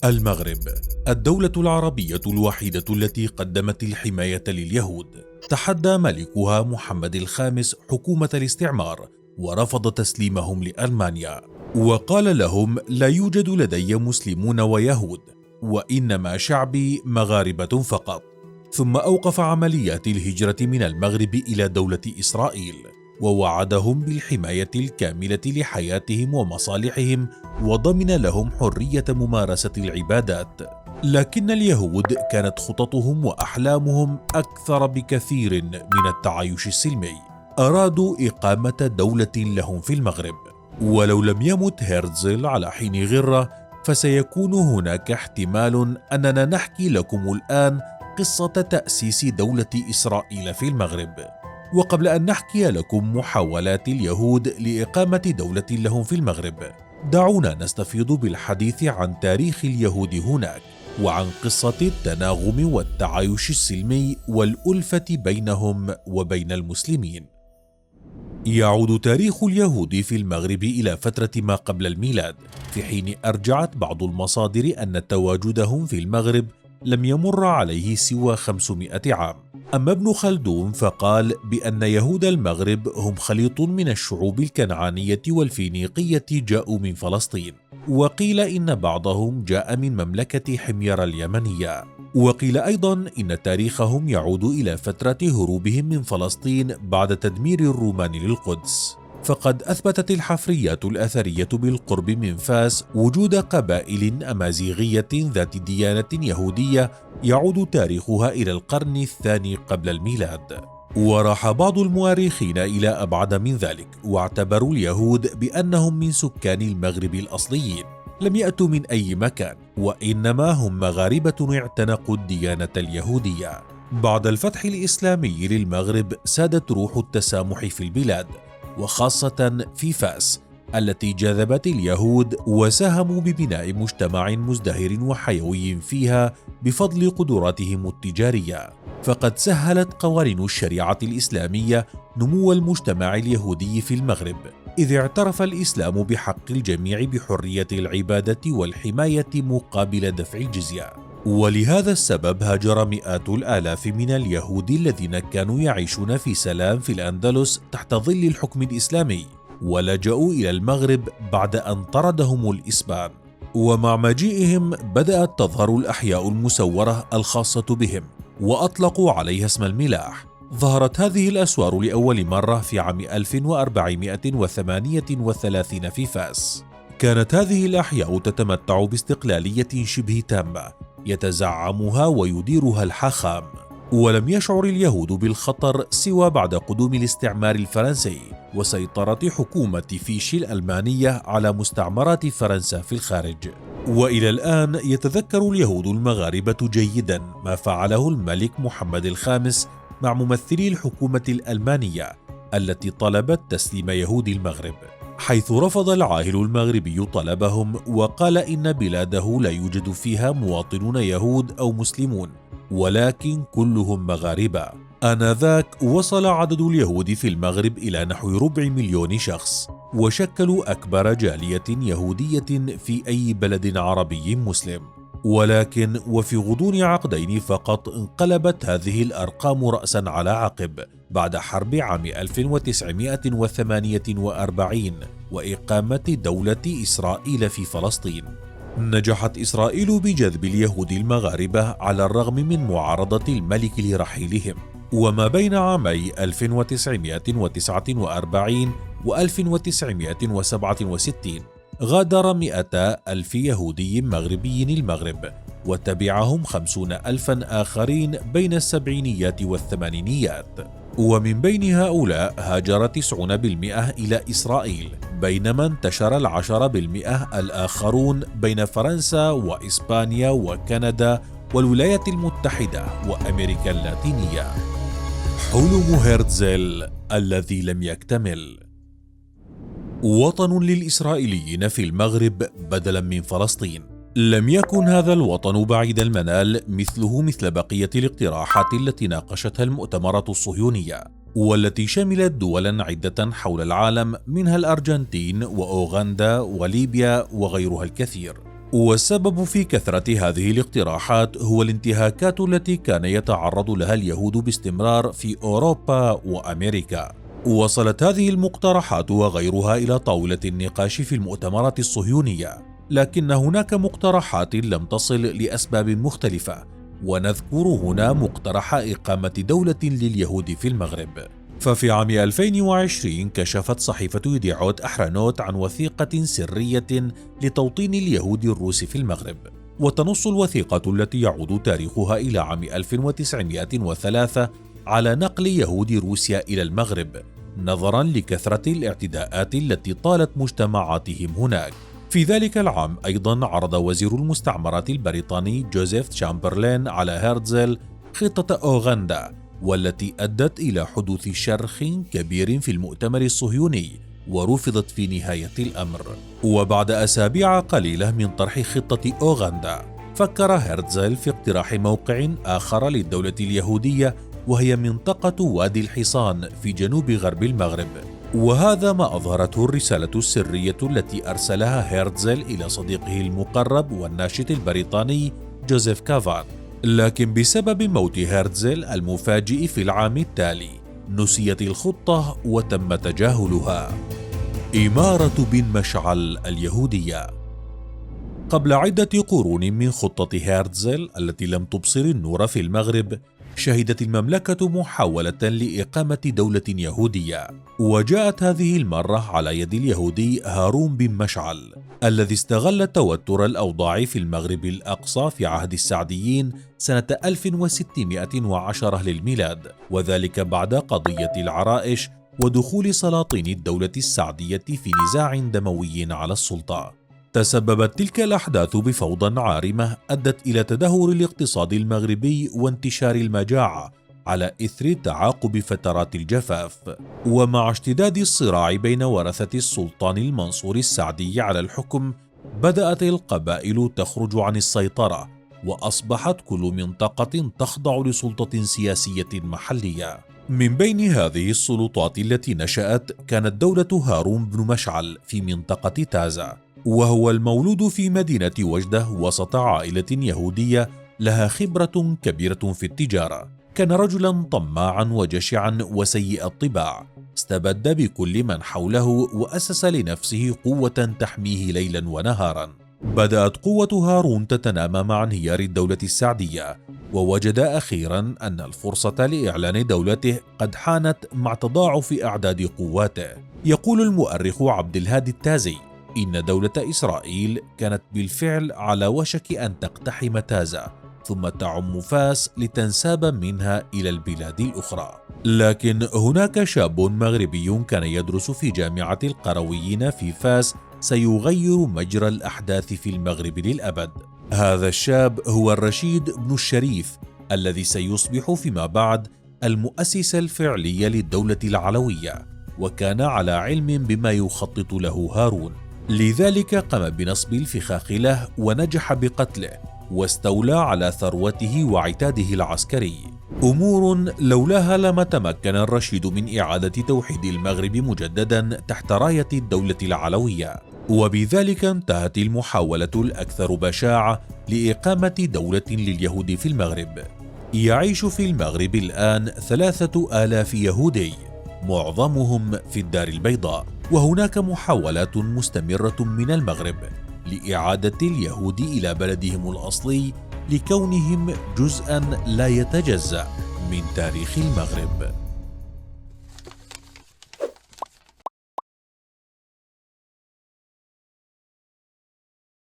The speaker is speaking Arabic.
المغرب، الدولة العربية الوحيدة التي قدمت الحماية لليهود. تحدى ملكها محمد الخامس حكومة الاستعمار ورفض تسليمهم لألمانيا، وقال لهم: لا يوجد لدي مسلمون ويهود، وإنما شعبي مغاربة فقط. ثم أوقف عمليات الهجرة من المغرب إلى دولة إسرائيل، ووعدهم بالحماية الكاملة لحياتهم ومصالحهم، وضمن لهم حرية ممارسة العبادات. لكن اليهود كانت خططهم وأحلامهم أكثر بكثير من التعايش السلمي. أرادوا إقامة دولة لهم في المغرب، ولو لم يمت هيرتزل على حين غرة فسيكون هناك احتمال أننا نحكي لكم الآن قصة تأسيس دولة إسرائيل في المغرب. وقبل أن نحكي لكم محاولات اليهود لإقامة دولة لهم في المغرب، دعونا نستفيض بالحديث عن تاريخ اليهود هناك، وعن قصة التناغم والتعايش السلمي والألفة بينهم وبين المسلمين. يعود تاريخ اليهود في المغرب إلى فترة ما قبل الميلاد، في حين أرجعت بعض المصادر أن تواجدهم في المغرب لم يمر عليه سوى 500 عام. أما ابن خلدون فقال بأن يهود المغرب هم خليط من الشعوب الكنعانية والفينيقية جاءوا من فلسطين، وقيل إن بعضهم جاء من مملكة حمير اليمنية، وقيل أيضا إن تاريخهم يعود إلى فترة هروبهم من فلسطين بعد تدمير الرومان للقدس. فقد أثبتت الحفريات الأثرية بالقرب من فاس وجود قبائل أمازيغية ذات ديانة يهودية يعود تاريخها إلى القرن الثاني قبل الميلاد. وراح بعض المؤرخين إلى أبعد من ذلك، واعتبروا اليهود بأنهم من سكان المغرب الأصليين، لم يأتوا من أي مكان، وإنما هم مغاربة اعتنقوا الديانة اليهودية. بعد الفتح الإسلامي للمغرب سادت روح التسامح في البلاد، وخاصة في فاس التي جذبت اليهود، وساهموا ببناء مجتمع مزدهر وحيوي فيها بفضل قدراتهم التجارية. فقد سهلت قوانين الشريعة الإسلامية نمو المجتمع اليهودي في المغرب، إذ اعترف الإسلام بحق الجميع بحرية العبادة والحماية مقابل دفع الجزية. ولهذا السبب هاجر مئات الآلاف من اليهود الذين كانوا يعيشون في سلام في الأندلس تحت ظل الحكم الإسلامي، ولجأوا إلى المغرب بعد أن طردهم الإسبان. ومع مجيئهم بدأت تظهر الأحياء المسورة الخاصة بهم، وأطلقوا عليها اسم الملاح. ظهرت هذه الأسوار لأول مرة في عام 1438 في فاس. كانت هذه الأحياء تتمتع باستقلالية شبه تامة يتزعمها ويديرها الحاخام، ولم يشعر اليهود بالخطر سوى بعد قدوم الاستعمار الفرنسي وسيطرة حكومة فيشي الألمانية على مستعمرات فرنسا في الخارج. وإلى الآن يتذكر اليهود المغاربة جيدا ما فعله الملك محمد الخامس مع ممثلي الحكومة الألمانية التي طلبت تسليم يهود المغرب، حيث رفض العاهل المغربي طلبهم وقال إن بلاده لا يوجد فيها مواطنون يهود أو مسلمون، ولكن كلهم مغاربة. آنذاك وصل عدد اليهود في المغرب إلى نحو 250,000 شخص، وشكلوا أكبر جالية يهودية في أي بلد عربي مسلم. ولكن وفي غضون عقدين فقط انقلبت هذه الأرقام رأسا على عقب بعد حرب عام 1948 وإقامة دولة إسرائيل في فلسطين. نجحت إسرائيل بجذب اليهود المغاربة على الرغم من معارضة الملك لرحيلهم، وما بين عامي 1949 و 1967 غادر 200,000 يهودي مغربي المغرب، وتبعهم 50,000 آخرين بين السبعينيات والثمانينيات. ومن بين هؤلاء هاجر 90% إلى إسرائيل، بينما انتشر 10% الآخرون بين فرنسا وإسبانيا وكندا والولايات المتحدة وأمريكا اللاتينية. حلم هيرتزل الذي لم يكتمل. وطن للإسرائيليين في المغرب بدلا من فلسطين. لم يكن هذا الوطن بعيد المنال مثل بقية الاقتراحات التي ناقشتها المؤتمرات الصهيونية، والتي شملت دولا عدة حول العالم، منها الأرجنتين وأوغندا وليبيا وغيرها الكثير. والسبب في كثرة هذه الاقتراحات هو الانتهاكات التي كان يتعرض لها اليهود باستمرار في أوروبا وأمريكا. وصلت هذه المقترحات وغيرها إلى طاولة النقاش في المؤتمرات الصهيونية، لكن هناك مقترحات لم تصل لأسباب مختلفة، ونذكر هنا مقترح إقامة دولة لليهود في المغرب. ففي عام 2020 كشفت صحيفة يديعوت أحرنوت عن وثيقة سرية لتوطين اليهود الروس في المغرب، وتنص الوثيقة التي يعود تاريخها إلى عام 1903 على نقل يهود روسيا إلى المغرب نظرا لكثرة الاعتداءات التي طالت مجتمعاتهم هناك. في ذلك العام أيضا عرض وزير المستعمرات البريطاني جوزيف تشامبرلين على هيرتزل خطة أوغندا، والتي أدت إلى حدوث شرخ كبير في المؤتمر الصهيوني ورفضت في نهاية الأمر. وبعد أسابيع قليلة من طرح خطة أوغندا، فكر هيرتزل في اقتراح موقع آخر للدولة اليهودية، وهي منطقة وادي الحصان في جنوب غرب المغرب. وهذا ما أظهرته الرسالة السرية التي أرسلها هيرتزل إلى صديقه المقرب والناشط البريطاني جوزيف كافان. لكن بسبب موت هيرتزل المفاجئ في العام التالي نسيت الخطة وتم تجاهلها. إمارة بن مشعل اليهودية. قبل عدة قرون من خطة هيرتزل التي لم تبصر النور في المغرب، شهدت المملكة محاولة لإقامة دولة يهودية، وجاءت هذه المرة على يد اليهودي هارون بن مشعل الذي استغل توتر الأوضاع في المغرب الأقصى في عهد السعديين سنة 1610 للميلاد، وذلك بعد قضية العرائش ودخول سلاطين الدولة السعدية في نزاع دموي على السلطة. تسببت تلك الأحداث بفوضى عارمة أدت إلى تدهور الاقتصاد المغربي وانتشار المجاعة على إثر تعاقب فترات الجفاف. ومع اشتداد الصراع بين ورثة السلطان المنصور السعدي على الحكم، بدأت القبائل تخرج عن السيطرة، وأصبحت كل منطقة تخضع لسلطة سياسية محلية. من بين هذه السلطات التي نشأت كانت دولة هارون بن مشعل في منطقة تازة، وهو المولود في مدينة وجدة وسط عائلة يهودية لها خبرة كبيرة في التجارة. كان رجلا طماعا وجشعا وسيء الطباع، استبد بكل من حوله وأسس لنفسه قوة تحميه ليلا ونهارا. بدأت قوة هارون تتنامى مع انهيار الدولة السعدية، ووجد أخيرا أن الفرصة لإعلان دولته قد حانت مع تضاعف أعداد قواته. يقول المؤرخ عبد الهادي التازي إن دولة إسرائيل كانت بالفعل على وشك أن تقتحم تازة ثم تعم فاس لتنساب منها إلى البلاد الأخرى. لكن هناك شاب مغربي كان يدرس في جامعة القرويين في فاس سيغير مجرى الأحداث في المغرب للأبد. هذا الشاب هو الرشيد بن الشريف الذي سيصبح فيما بعد المؤسس الفعلي للدولة العلوية، وكان على علم بما يخطط له هارون، لذلك قام بنصب الفخاخ له ونجح بقتله، واستولى على ثروته وعتاده العسكري، أمور لولاها لما تمكن الرشيد من إعادة توحيد المغرب مجددا تحت راية الدولة العلوية. وبذلك انتهت المحاولة الأكثر بشاعة لإقامة دولة لليهود في المغرب. يعيش في المغرب الآن 3000 يهودي، معظمهم في الدار البيضاء، وهناك محاولات مستمرة من المغرب لإعادة اليهود إلى بلدهم الأصلي لكونهم جزءا لا يتجزأ من تاريخ المغرب.